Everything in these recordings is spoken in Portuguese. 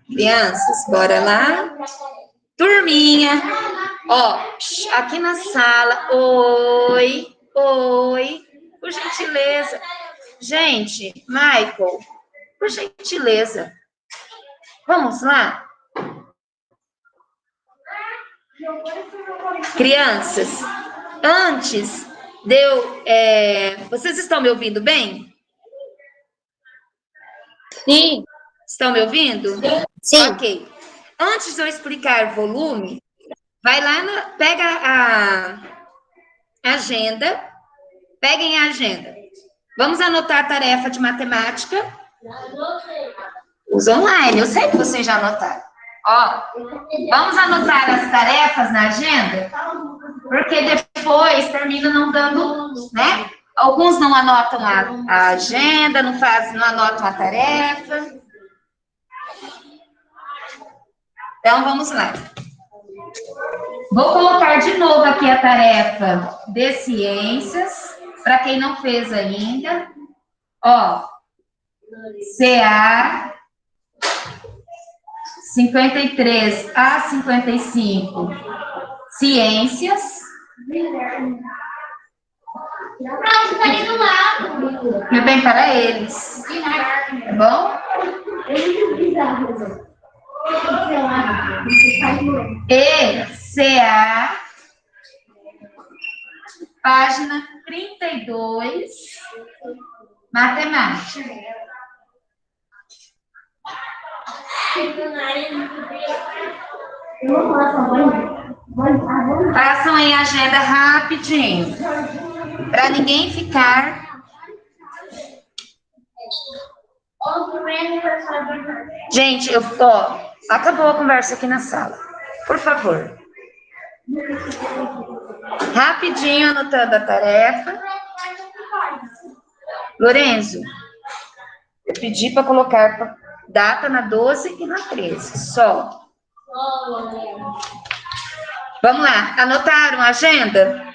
Crianças, bora lá. Turminha, ó, aqui na sala, oi, por gentileza. Gente, Michael, por gentileza, vamos lá? Crianças, antes de eu... vocês estão me ouvindo bem? Sim. Estão me ouvindo? Sim. Ok. Antes de eu explicar volume, vai lá, pega a agenda, peguem a agenda. Vamos anotar a tarefa de matemática. Os online, eu sei que vocês já anotaram. Ó, vamos anotar as tarefas na agenda, porque depois termina não dando, né? Alguns não anotam a agenda, não anotam a tarefa. Então, vamos lá. Vou colocar de novo aqui a tarefa de ciências, para quem não fez ainda. Ó, CA 53 a 55, ciências. Meu bem, para eles. Tá bom? ECA, página 32, matemática. Façam em agenda rapidinho, para ninguém ficar... Gente, acabou a conversa aqui na sala. Por favor. Rapidinho anotando a tarefa. Lorenzo, eu pedi para colocar data na 12 e na 13, só. Vamos lá, anotaram a agenda?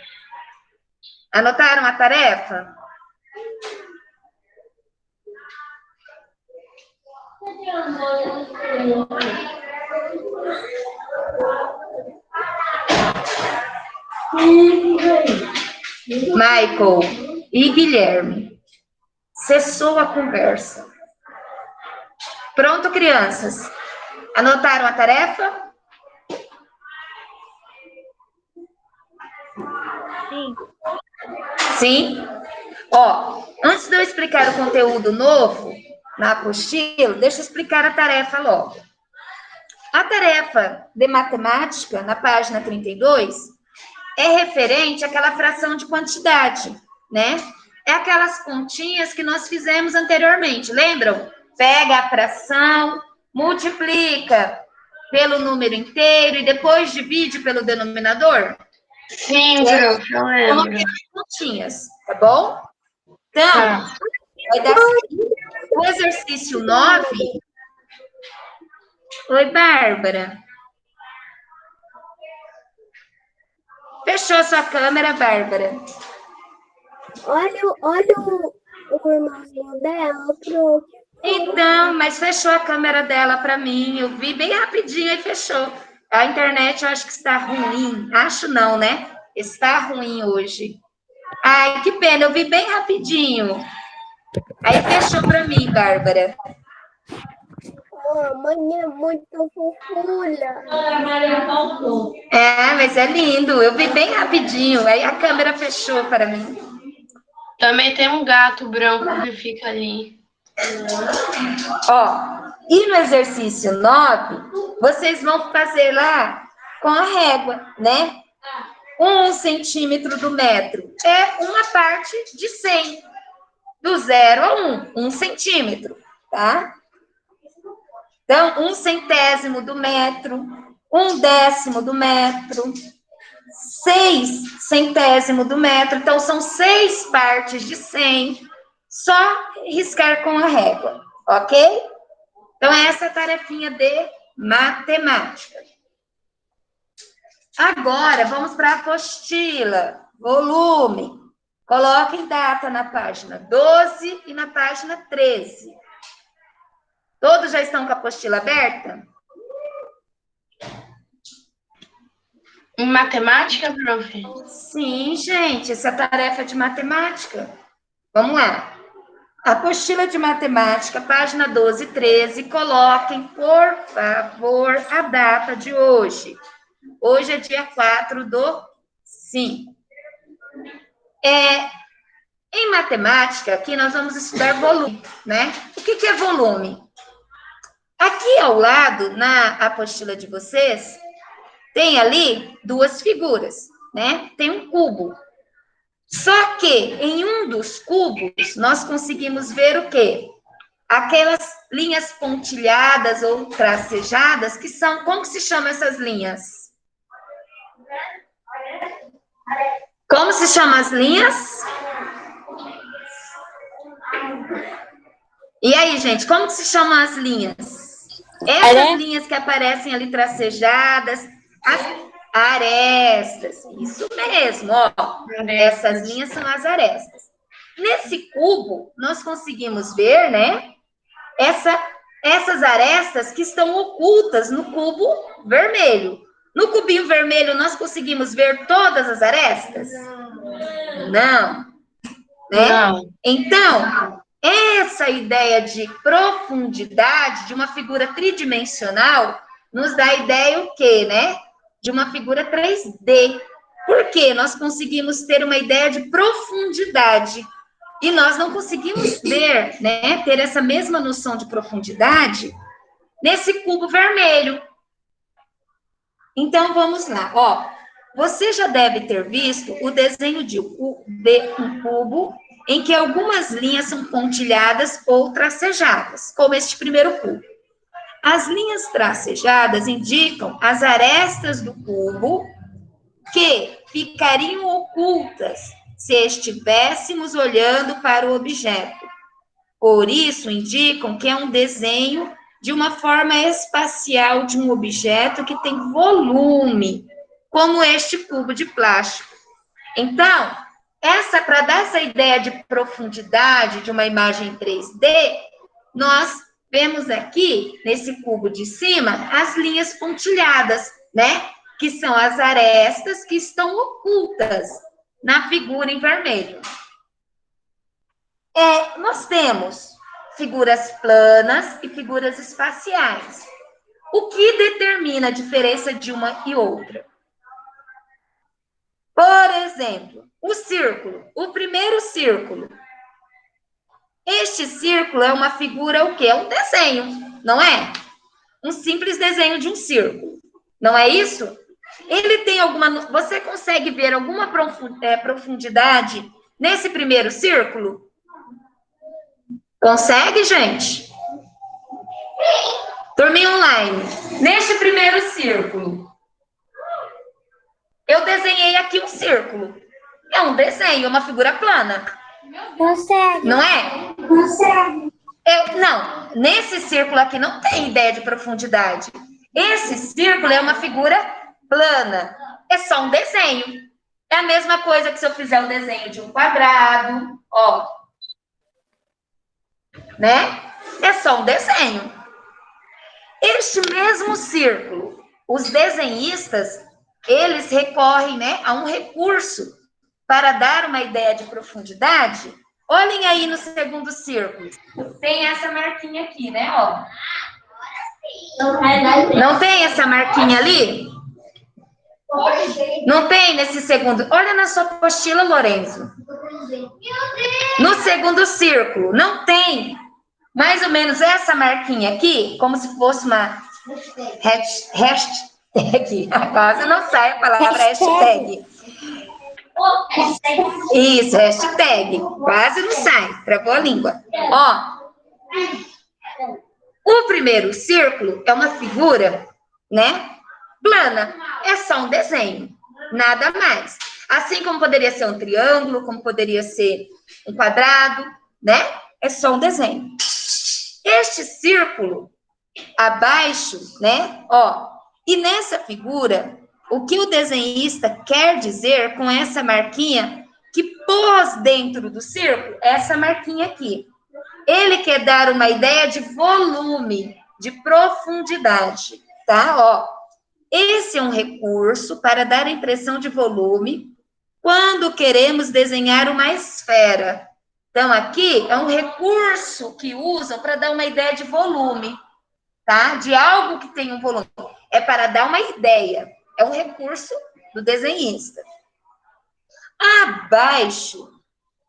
Anotaram a tarefa? Michael e Guilherme, cessou a conversa. Pronto, crianças? Anotaram a tarefa? Sim. Sim? Ó, antes de eu explicar o conteúdo novo na apostila, deixa eu explicar a tarefa logo. A tarefa de matemática, na página 32, é referente àquela fração de quantidade, né? É aquelas continhas que nós fizemos anteriormente, lembram? Pega a fração, multiplica pelo número inteiro e depois divide pelo denominador? Sim, eu lembro. Coloquei as continhas, tá bom? Então, vai dar o exercício 9. Oi, Bárbara. Fechou sua câmera, Bárbara? Olha o irmãozinho dela, pronto. Então, mas fechou a câmera dela para mim. Eu vi bem rapidinho e fechou. A internet eu acho que está ruim. Acho não, né? Está ruim hoje. Ai, que pena, eu vi bem rapidinho. Aí fechou para mim, Bárbara. Oh, mãe é muito fofulha. É, mas é lindo. Eu vi bem rapidinho. Aí a câmera fechou para mim. Também tem um gato branco que fica ali. Ó, e no exercício 9, vocês vão fazer lá com a régua, né? 1 centímetro do metro é uma parte de 100. Do 0 a 1 centímetro, tá? Então, 1 centésimo do metro, 1 décimo do metro, 6 centésimo do metro. Então, são 6 partes de 100. Só riscar com a régua, ok? Então, essa é a tarefinha de matemática. Agora, vamos para a apostila, volume. Coloquem data na página 12 e na página 13. Todos já estão com a apostila aberta? Em matemática, prof? Sim, gente, essa tarefa de matemática. Vamos lá. Apostila de matemática, página 12 e 13. Coloquem, por favor, a data de hoje. Hoje é dia 4/5. Em matemática, aqui nós vamos estudar volume, né? O que é volume? Aqui ao lado, na apostila de vocês, tem ali duas figuras, né? Tem um cubo. Só que em um dos cubos, nós conseguimos ver o quê? Aquelas linhas pontilhadas ou tracejadas, que são, como se chamam essas linhas? Como se chamam as linhas? E aí, gente, como que se chamam as linhas? Essas linhas que aparecem ali tracejadas, as arestas. Isso mesmo, ó. Essas linhas são as arestas. Nesse cubo, nós conseguimos ver, né? Essas arestas que estão ocultas no cubo vermelho. No cubinho vermelho, nós conseguimos ver todas as arestas? Não. Né? Não. Então, essa ideia de profundidade de uma figura tridimensional nos dá a ideia o quê, né? De uma figura 3D. Por quê? Nós conseguimos ter uma ideia de profundidade. E nós não conseguimos ver, né, ter essa mesma noção de profundidade nesse cubo vermelho. Então, vamos lá. Ó, você já deve ter visto o desenho de um cubo em que algumas linhas são pontilhadas ou tracejadas, como este primeiro cubo. As linhas tracejadas indicam as arestas do cubo que ficariam ocultas se estivéssemos olhando para o objeto. Por isso, indicam que é um desenho de uma forma espacial de um objeto que tem volume, como este cubo de plástico. Então, para dar essa ideia de profundidade de uma imagem 3D, nós vemos aqui, nesse cubo de cima, as linhas pontilhadas, né? Que são as arestas que estão ocultas na figura em vermelho. Nós temos figuras planas e figuras espaciais. O que determina a diferença de uma e outra? Por exemplo, o círculo, o primeiro círculo. Este círculo é uma figura o quê? É um desenho, não é? Um simples desenho de um círculo. Não é isso? Ele tem alguma... Você consegue ver alguma profundidade nesse primeiro círculo? Consegue, gente? Turminha online. Neste primeiro círculo, eu desenhei aqui um círculo. É um desenho, é uma figura plana. Consegue. Não é? Consegue. Não, nesse círculo aqui não tem ideia de profundidade. Esse círculo é uma figura plana. É só um desenho. É a mesma coisa que se eu fizer o desenho de um quadrado, ó. Né? É só um desenho. Este mesmo círculo, os desenhistas, eles recorrem, né, a um recurso para dar uma ideia de profundidade. Olhem aí no segundo círculo. Tem essa marquinha aqui, né, ó. Não tem essa marquinha ali? Não tem nesse segundo. Olha na sua apostila, Lorenzo. No segundo círculo, não tem mais ou menos essa marquinha aqui, como se fosse uma hashtag. Quase não sai a palavra hashtag. Isso, hashtag. Quase não sai, travou a língua. Ó, o primeiro círculo é uma figura, né, plana. É só um desenho, nada mais. Assim como poderia ser um triângulo, como poderia ser um quadrado, né? É só um desenho. Este círculo abaixo, né? Ó, e nessa figura, o que o desenhista quer dizer com essa marquinha que pôs dentro do círculo? Essa marquinha aqui. Ele quer dar uma ideia de volume, de profundidade, tá? Ó, esse é um recurso para dar a impressão de volume quando queremos desenhar uma esfera. Então, aqui é um recurso que usam para dar uma ideia de volume, tá? De algo que tem um volume. É para dar uma ideia. É um recurso do desenhista. Abaixo,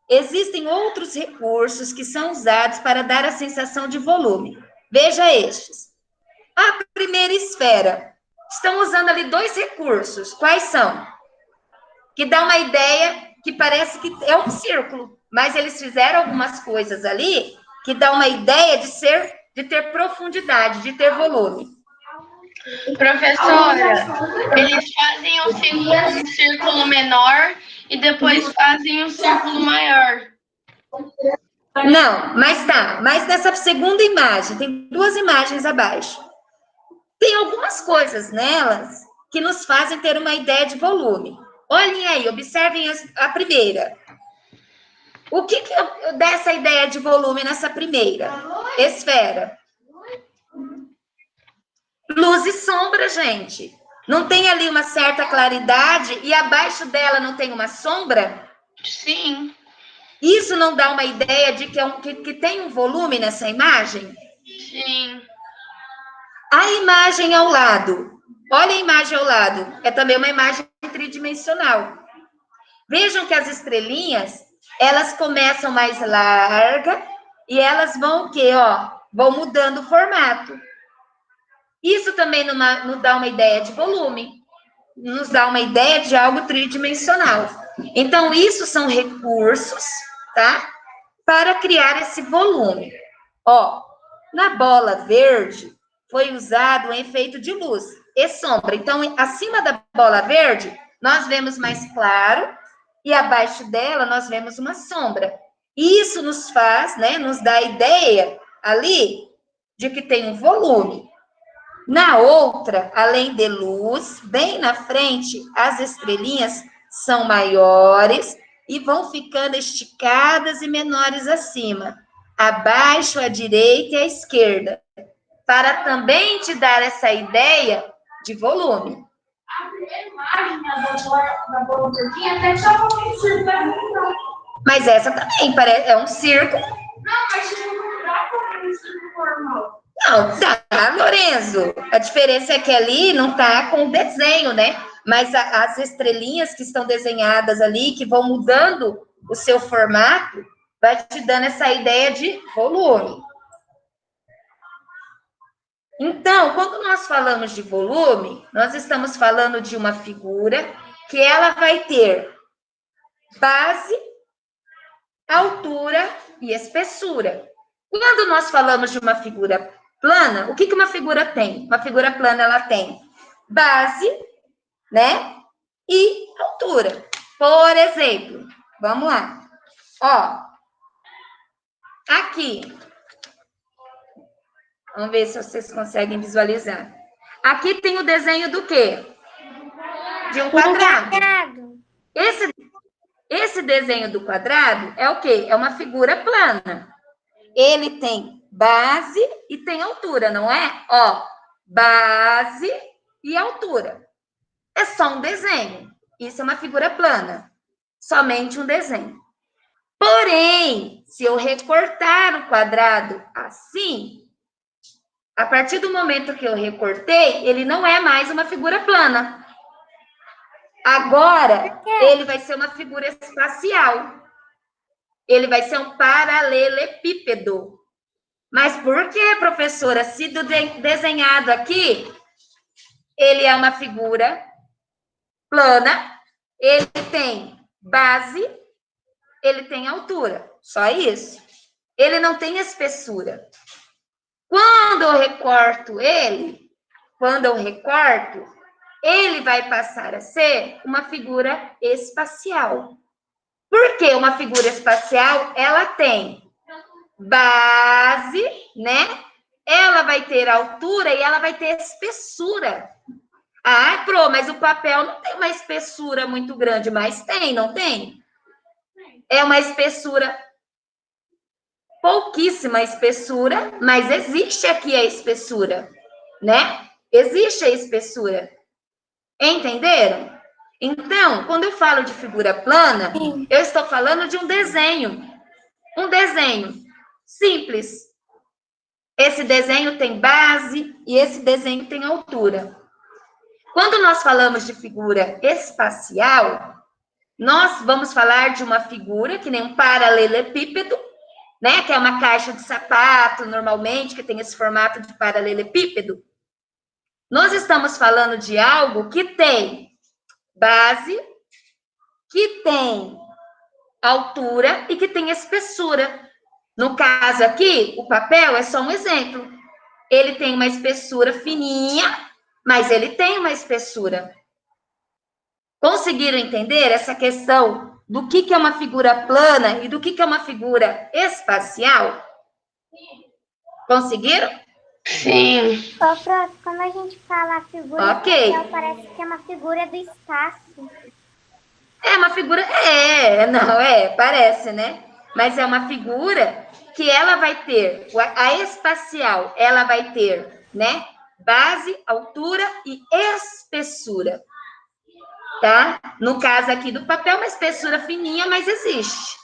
existem outros recursos que são usados para dar a sensação de volume. Veja estes. A primeira esfera. Estão usando ali dois recursos. Quais são? Que dá uma ideia que parece que é um círculo, mas eles fizeram algumas coisas ali que dá uma ideia de ter profundidade, de ter volume. Professora, eles fazem um círculo menor e depois fazem um círculo maior. Não, mas tá. Mas nessa segunda imagem, tem duas imagens abaixo. Tem algumas coisas nelas que nos fazem ter uma ideia de volume. Olhem aí, observem a primeira. O que dá essa ideia de volume nessa primeira esfera? Luz e sombra, gente. Não tem ali uma certa claridade e abaixo dela não tem uma sombra? Sim. Isso não dá uma ideia de que tem um volume nessa imagem? Sim. A imagem ao lado. Olha a imagem ao lado. É também uma imagem tridimensional. Vejam que as estrelinhas, elas começam mais larga e elas vão o quê? Ó, vão mudando o formato. Isso também nos dá uma ideia de volume, nos dá uma ideia de algo tridimensional. Então, isso são recursos, tá? Para criar esse volume. Ó, na bola verde, foi usado um efeito de luz e sombra. Então, acima da bola verde, nós vemos mais claro e abaixo dela nós vemos uma sombra. Isso nos faz, né, nos dá a ideia ali de que tem um volume. Na outra, além de luz, bem na frente, as estrelinhas são maiores e vão ficando esticadas e menores acima, abaixo, à direita e à esquerda, para também te dar essa ideia de volume. A primeira imagem da bola verdinha até chama um círculo. Mas essa também é um círculo. Não, mas não dá para um círculo normal. Não, tá, Lorenzo. A diferença é que ali não tá com o desenho, né? Mas as estrelinhas que estão desenhadas ali, que vão mudando o seu formato, vai te dando essa ideia de volume. Então, quando nós falamos de volume, nós estamos falando de uma figura que ela vai ter base, altura e espessura. Quando nós falamos de uma figura plana, o que uma figura tem? Uma figura plana, ela tem base, né? E altura. Por exemplo, vamos lá. Ó, aqui. Vamos ver se vocês conseguem visualizar. Aqui tem o desenho do quê? De um quadrado. Esse desenho do quadrado é o quê? É uma figura plana. Ele tem base e tem altura, não é? Ó, base e altura. É só um desenho. Isso é uma figura plana. Somente um desenho. Porém, se eu recortar o quadrado assim, a partir do momento que eu recortei, ele não é mais uma figura plana. Agora, ele vai ser uma figura espacial. Ele vai ser um paralelepípedo. Mas por que, professora? Se desenhado aqui, ele é uma figura plana, ele tem base, ele tem altura. Só isso. Ele não tem espessura. Quando eu recorto ele vai passar a ser uma figura espacial. Por que uma figura espacial? Ela tem base, né? Ela vai ter altura e ela vai ter espessura. Ah, Pro, mas o papel não tem uma espessura muito grande, mas tem, não tem? É uma espessura. pouquíssima espessura, mas existe aqui a espessura, né? Existe a espessura. Entenderam? Então, quando eu falo de figura plana, eu estou falando de um desenho. Um desenho simples. Esse desenho tem base e esse desenho tem altura. Quando nós falamos de figura espacial, nós vamos falar de uma figura que nem um paralelepípedo, né? Que é uma caixa de sapato, normalmente, que tem esse formato de paralelepípedo. Nós estamos falando de algo que tem base, que tem altura e que tem espessura. No caso aqui, o papel é só um exemplo. Ele tem uma espessura fininha, mas ele tem uma espessura. Conseguiram entender essa questão do que é uma figura plana e do que é uma figura espacial? Conseguiram? Sim. Ô, prof, quando a gente fala figura Ok. espacial, parece que é uma figura do espaço. É uma figura, parece, né? Mas é uma figura que ela vai ter, a espacial, ela vai ter, né? Base, altura e espessura, tá? No caso aqui do papel, uma espessura fininha, mas existe.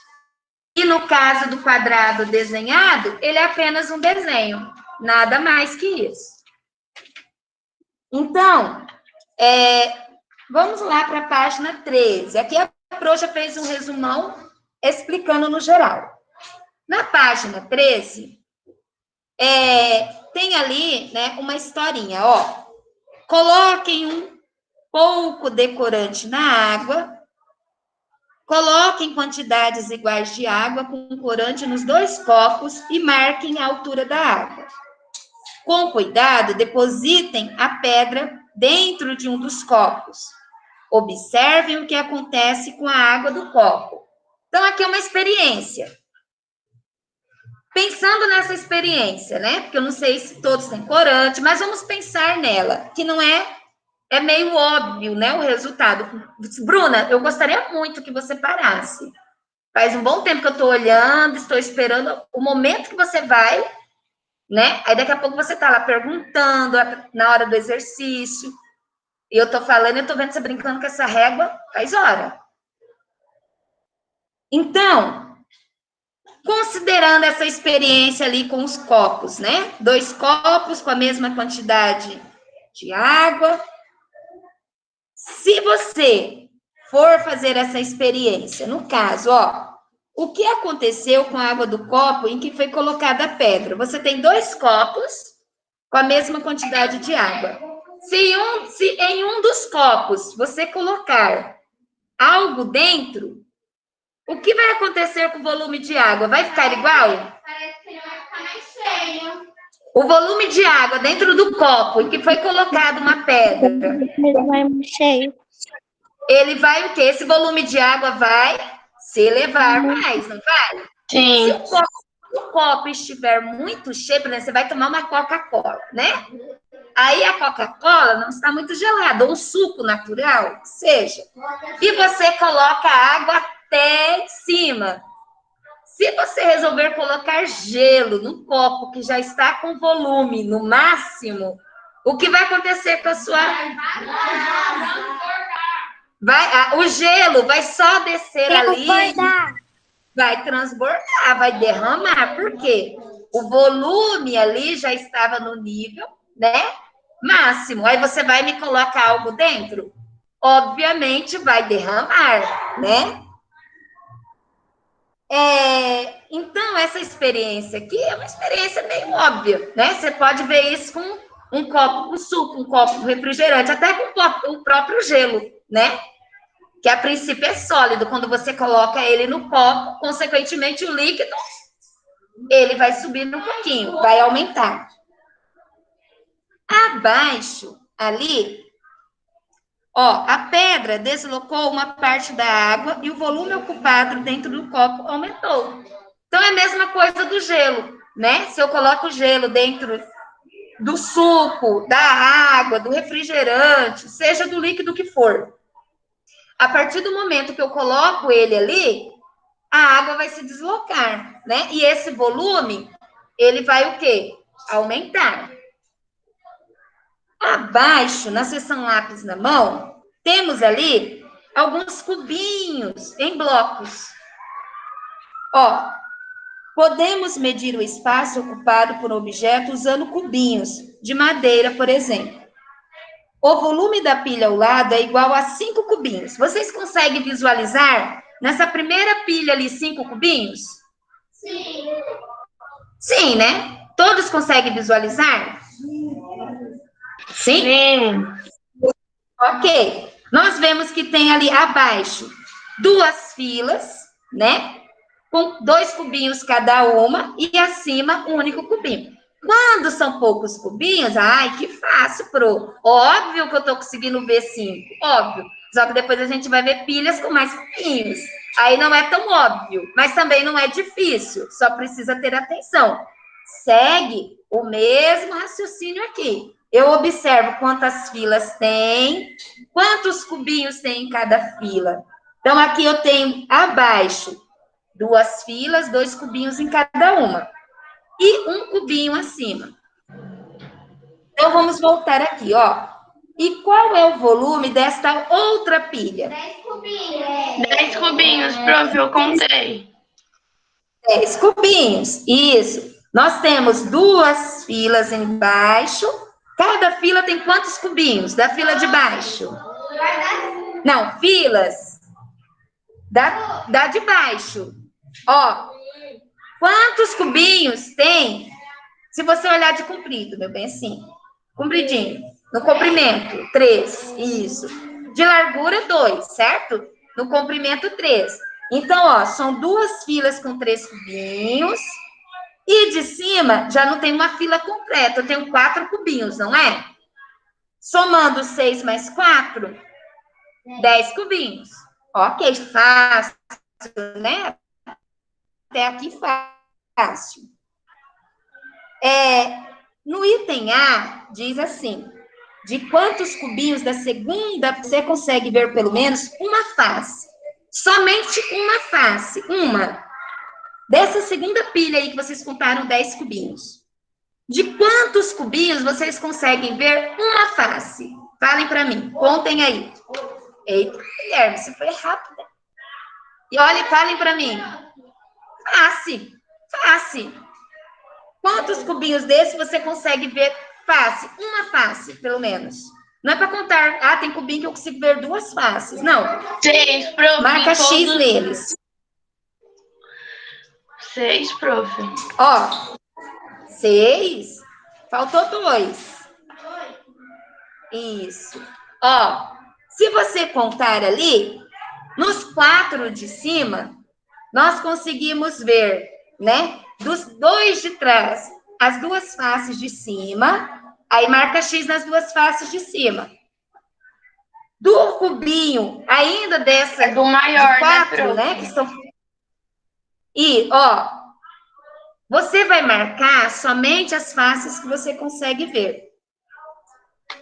E no caso do quadrado desenhado, ele é apenas um desenho, nada mais que isso. Então, vamos lá para a página 13. Aqui a Pro já fez um resumão explicando no geral. Na página 13, tem ali, né, uma historinha, ó. Coloquem um pouco de corante na água, coloquem quantidades iguais de água com corante nos 2 copos e marquem a altura da água. Com cuidado, depositem a pedra dentro de um dos copos. Observem o que acontece com a água do copo. Então, aqui é uma experiência. Pensando nessa experiência, né? Porque eu não sei se todos têm corante, mas vamos pensar nela, que não é meio óbvio, né? O resultado. Bruna, eu gostaria muito que você parasse. Faz um bom tempo que eu estou olhando, estou esperando o momento que você vai, né? Aí daqui a pouco você está lá perguntando na hora do exercício. E eu tô falando, eu tô vendo você brincando com essa régua faz hora. Então, considerando essa experiência ali com os copos, né? 2 copos com a mesma quantidade de água. Se você for fazer essa experiência, no caso, ó, o que aconteceu com a água do copo em que foi colocada a pedra? Você tem 2 copos com a mesma quantidade de água. Se em um dos copos você colocar algo dentro, o que vai acontecer com o volume de água? Vai ficar igual? Parece que ele vai ficar mais cheio. O volume de água dentro do copo em que foi colocado uma pedra. Ele vai cheio. Ele vai o quê? Esse volume de água vai se elevar mais, não vai? Sim. Se o copo estiver muito cheio, por exemplo, você vai tomar uma Coca-Cola, né? Aí a Coca-Cola não está muito gelada, ou um suco natural, seja. E você coloca a água até em cima. Se você resolver colocar gelo no copo que já está com volume no máximo, o que vai acontecer com a sua... o gelo vai só descer ali... Vai transbordar, vai derramar. Por quê? O volume ali já estava no nível, né, máximo. Aí você vai me colocar algo dentro? Obviamente vai derramar, né? Então, essa experiência aqui é uma experiência meio óbvia, né? Você pode ver isso com um copo com suco, um copo com refrigerante, até com o próprio gelo, né? Que a princípio é sólido. Quando você coloca ele no copo, consequentemente o líquido, ele vai subir um pouquinho, vai aumentar. Abaixo, ali, ó, a pedra deslocou uma parte da água e o volume ocupado dentro do copo aumentou. Então, é a mesma coisa do gelo, né? Se eu coloco o gelo dentro do suco, da água, do refrigerante, seja do líquido que for, a partir do momento que eu coloco ele ali, a água vai se deslocar, né? E esse volume, ele vai o quê? Aumentar. Abaixo, na seção lápis na mão, temos ali alguns cubinhos em blocos. Ó, podemos medir o espaço ocupado por objeto usando cubinhos de madeira, por exemplo. O volume da pilha ao lado é igual a 5 cubinhos. Vocês conseguem visualizar nessa primeira pilha ali 5 cubinhos? Sim. Sim, né? Todos conseguem visualizar? Sim? Sim. Ok. Nós vemos que tem ali abaixo 2 filas, né? Com 2 cubinhos cada uma e acima um único cubinho. Quando são poucos cubinhos, ai, que fácil, Pro. Óbvio que eu tô conseguindo ver 5, óbvio. Só que depois a gente vai ver pilhas com mais cubinhos. Aí não é tão óbvio, mas também não é difícil, só precisa ter atenção. Segue o mesmo raciocínio aqui. Eu observo quantas filas tem, quantos cubinhos tem em cada fila. Então, aqui eu tenho abaixo 2 filas, 2 cubinhos em cada uma. E um cubinho acima. Então, vamos voltar aqui, ó. E qual é o volume desta outra pilha? 10 cubinhos. 10 cubinhos, prof, eu contei. 10 cubinhos, isso. Nós temos 2 filas embaixo. Cada fila tem quantos cubinhos? Da fila de baixo? Não, filas. Da de baixo. Ó, quantos cubinhos tem? Se você olhar de comprido, meu bem, assim. Compridinho. No comprimento, 3. Isso. De largura, 2, certo? No comprimento, 3. Então, ó, são 2 filas com 3 cubinhos. E de cima, já não tem uma fila completa. Eu tenho 4 cubinhos, não é? Somando 6 mais 4, 10 cubinhos. Ok, fácil, né? Até aqui fácil. No item A, diz assim: de quantos cubinhos da segunda você consegue ver pelo menos uma face? Somente uma face, uma. Dessa segunda pilha aí que vocês contaram 10 cubinhos. De quantos cubinhos vocês conseguem ver uma face? Falem para mim, contem aí. Eita, Guilherme, você foi rápida. E olha, falem para mim. Face, face. Quantos cubinhos desse você consegue ver face? Uma face, pelo menos. Não é para contar, ah, tem cubinho que eu consigo ver 2 faces. Não. 6, prof. Marca X neles. 6, prof. Ó, 6. Faltou 2. Isso. Ó, se você contar ali, nos 4 de cima, nós conseguimos ver, né? Dos 2 de trás, as 2 faces de cima, aí marca X nas 2 faces de cima. Do cubinho, ainda dessa É do maior, de 4, né, né? Que são... E, ó, você vai marcar somente as faces que você consegue ver.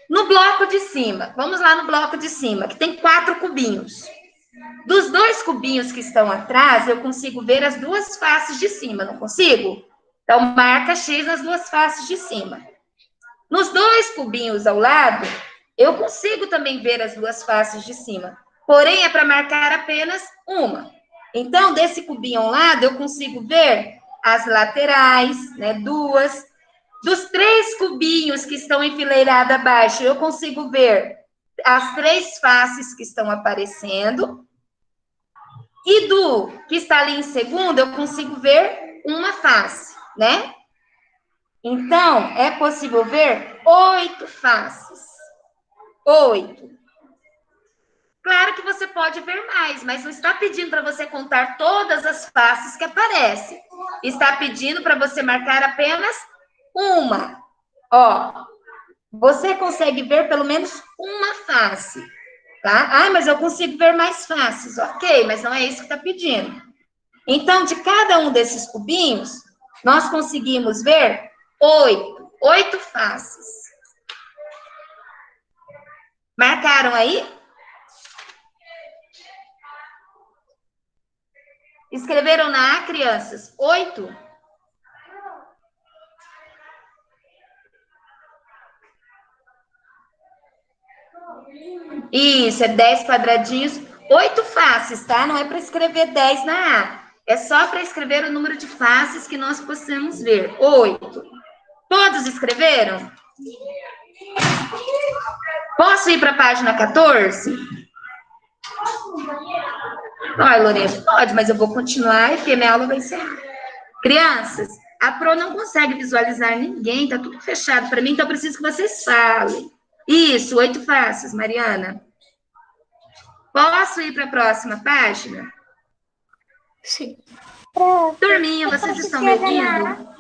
No bloco de cima, vamos lá no bloco de cima, que tem 4 cubinhos. Dos 2 cubinhos que estão atrás, eu consigo ver as 2 faces de cima, não consigo? Então, marca X nas 2 faces de cima. Nos 2 cubinhos ao lado, eu consigo também ver as 2 faces de cima. Porém, é para marcar apenas uma. Então, desse cubinho ao lado, eu consigo ver as laterais, né? 2. Dos 3 cubinhos que estão enfileirados abaixo, eu consigo ver as 3 faces que estão aparecendo. E do que está ali em segundo, eu consigo ver uma face, né? Então, é possível ver 8 faces. 8. Claro que você pode ver mais, mas não está pedindo para você contar todas as faces que aparecem. Está pedindo para você marcar apenas uma. Ó, você consegue ver pelo menos uma face, tá? Ah, mas eu consigo ver mais faces. Ok, mas não é isso que está pedindo. Então, de cada um desses cubinhos, nós conseguimos ver 8 faces. Marcaram aí? Escreveram na A, crianças? 8? Isso, é 10 quadradinhos, 8 faces, tá? Não é para escrever 10 na A. É só para escrever o número de faces que nós possamos ver. 8. Todos escreveram? Posso ir para a página 14? Olha, Lorena, pode, mas eu vou continuar e minha aula vai encerrar. Crianças, a Pro não consegue visualizar ninguém, tá tudo fechado para mim, então eu preciso que vocês falem. Isso, 8 faces, Mariana. Posso ir para a próxima página? Sim. Turminha, vocês estão me ouvindo?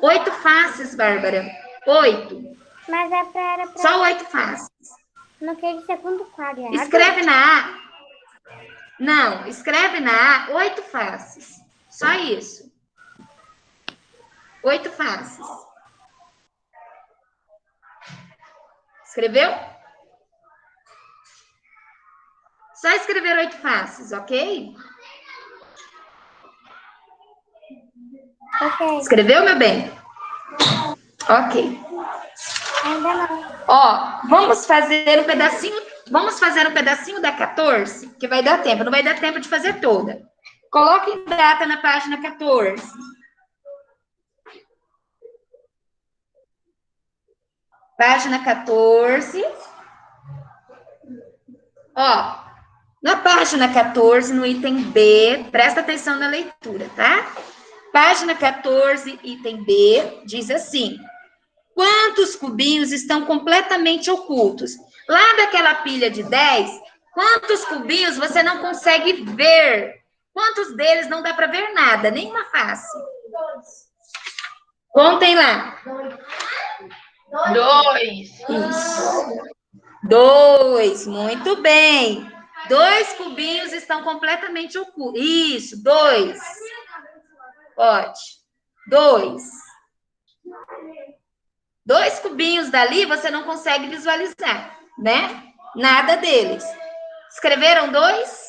8 faces, Bárbara. 8. Mas era pra... Só 8 faces. Naquele segundo quadro. Escreve na A. Não, escreve na A 8 faces. Só isso. 8 faces. Escreveu? Só escrever 8 faces, ok? Ok. Escreveu, meu bem? Ok. Ainda não. Ó, vamos fazer um pedacinho da 14, que vai dar tempo. Não vai dar tempo de fazer toda. Coloque data na página 14. Página 14. Ó, na página 14, no item B, presta atenção na leitura, tá? Página 14, item B, diz assim: quantos cubinhos estão completamente ocultos? Lá daquela pilha de 10, quantos cubinhos você não consegue ver? Quantos deles não dá para ver nada, nenhuma face? Contem lá. 2. Isso. 2, muito bem. 2 cubinhos estão completamente ocultos. Isso, 2. Pode. 2. 2 cubinhos dali você não consegue visualizar, né? Nada deles. Escreveram 2?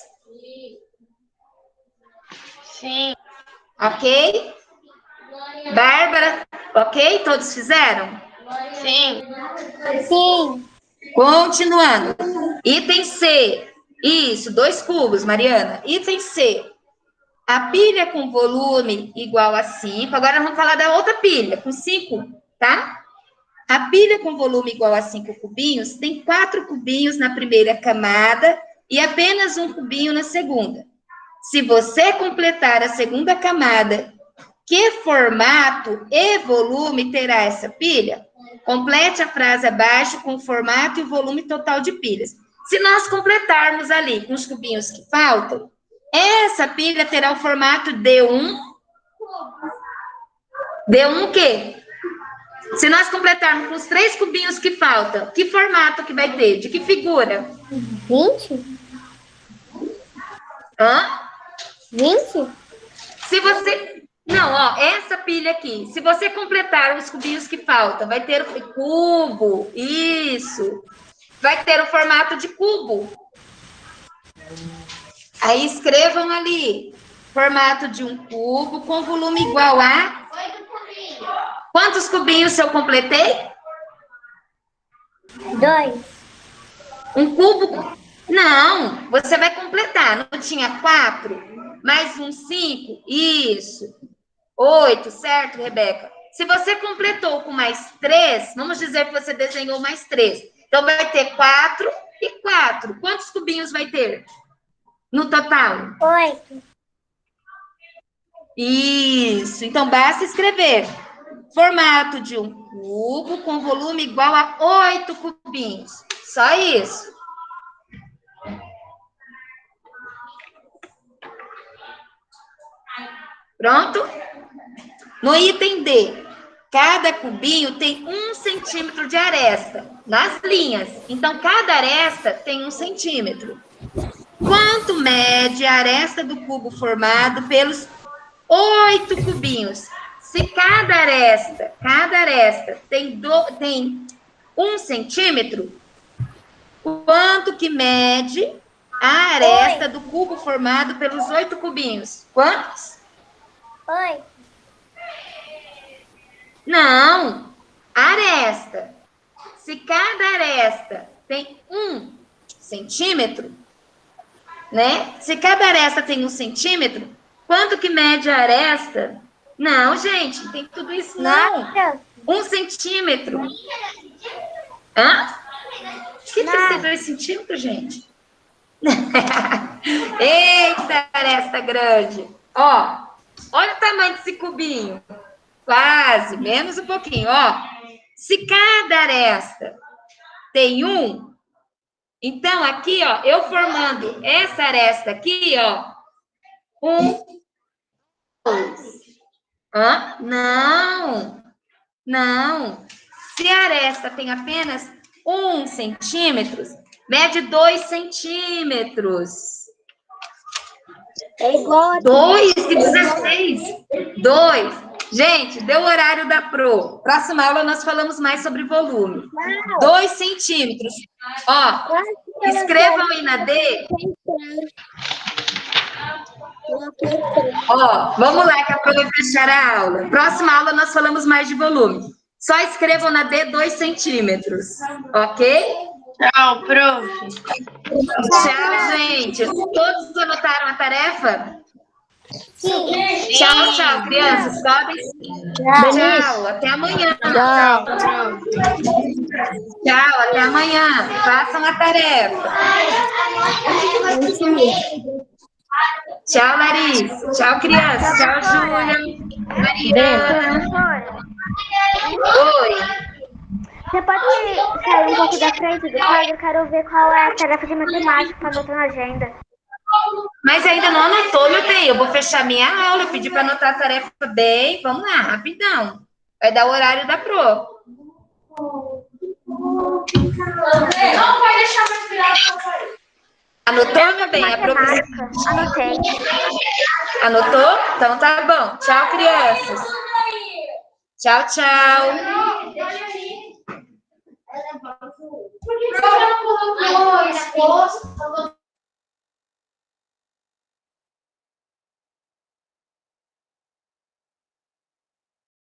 Sim. Ok? Bárbara, ok? Todos fizeram? Sim. Sim. Continuando. Item C. Isso, 2 cubos, Mariana. Item C. A pilha com volume igual a 5. Agora vamos falar da outra pilha, com 5, tá? A pilha com volume igual a 5 cubinhos tem 4 cubinhos na primeira camada e apenas 1 cubinho na segunda. Se você completar a segunda camada, que formato e volume terá essa pilha? Complete a frase abaixo com o formato e o volume total de pilhas. Se nós completarmos ali com os cubinhos que faltam, essa pilha terá o formato D1. D1 o quê? Se nós completarmos com os 3 cubinhos que faltam, que formato que vai ter? De que figura? 20? Hã? 20? Se você... Não, ó, essa pilha aqui. Se você completar os cubinhos que faltam, vai ter o cubo. Isso. Vai ter o formato de cubo. Aí escrevam ali. Formato de um cubo com volume igual a... Quantos cubinhos eu completei? 2. Um cubo? Não, você vai completar. Não tinha 4? Mais um 5? Isso. 8, certo, Rebeca? Se você completou com mais 3, vamos dizer que você desenhou mais 3. Então, vai ter 4 e 4. Quantos cubinhos vai ter no total? 8. Isso. Então, basta escrever formato de um cubo com volume igual a 8 cubinhos. Só isso. Pronto? No item D, cada cubinho tem 1 centímetro de aresta nas linhas. Então, cada aresta tem 1 centímetro. Quanto mede a aresta do cubo formado pelos 8 cubinhos? Se cada aresta tem 1 centímetro, quanto que mede A aresta do cubo formado pelos 8 cubinhos. Quantos? 8. Não. Aresta. Se cada aresta tem 1 centímetro, né? Se cada aresta tem 1 centímetro, quanto que mede a aresta? Não, gente, não tem tudo isso, não. 1 centímetro. Hã? O que precisa ter 2 centímetros, gente? Eita, aresta grande. Ó, olha o tamanho desse cubinho. Quase, menos um pouquinho, ó. Se cada aresta tem 1, então aqui, ó, eu formando essa aresta aqui, ó. 1, 2. Hã? Não. Não. Se a aresta tem apenas 1 centímetro, mede 2 centímetros. É igual a 2 e 16. 2. Gente, deu o horário da Pro. Próxima aula nós falamos mais sobre volume. 2 centímetros. Ó, escrevam aí na D. Ó, vamos lá que a Pro vai fechar a aula. Próxima aula nós falamos mais de volume. Só escrevam na D 2 centímetros. Ok? Tchau, prof. Tchau, gente. Todos anotaram a tarefa? Sim. Tchau, tchau, crianças. Podem sim. Tchau, até amanhã. Tchau, prof. Tchau, até amanhã. Façam a tarefa. Tchau, Larissa. Tchau, crianças. Tchau, Júlia. Mariana. Oi. Você pode sair um pouco da frente do quadro? Eu quero ver qual é a tarefa de matemática para anotar na agenda. Mas ainda não anotou, meu bem. Eu vou fechar minha aula. Eu pedi para anotar a tarefa bem. Vamos lá, rapidão. Vai dar o horário da Pro. Não vai deixar mais virar. Anotou, meu bem? A professora... Anotei. Anotou? Então tá bom. Tchau, crianças. Tchau, tchau. Ela é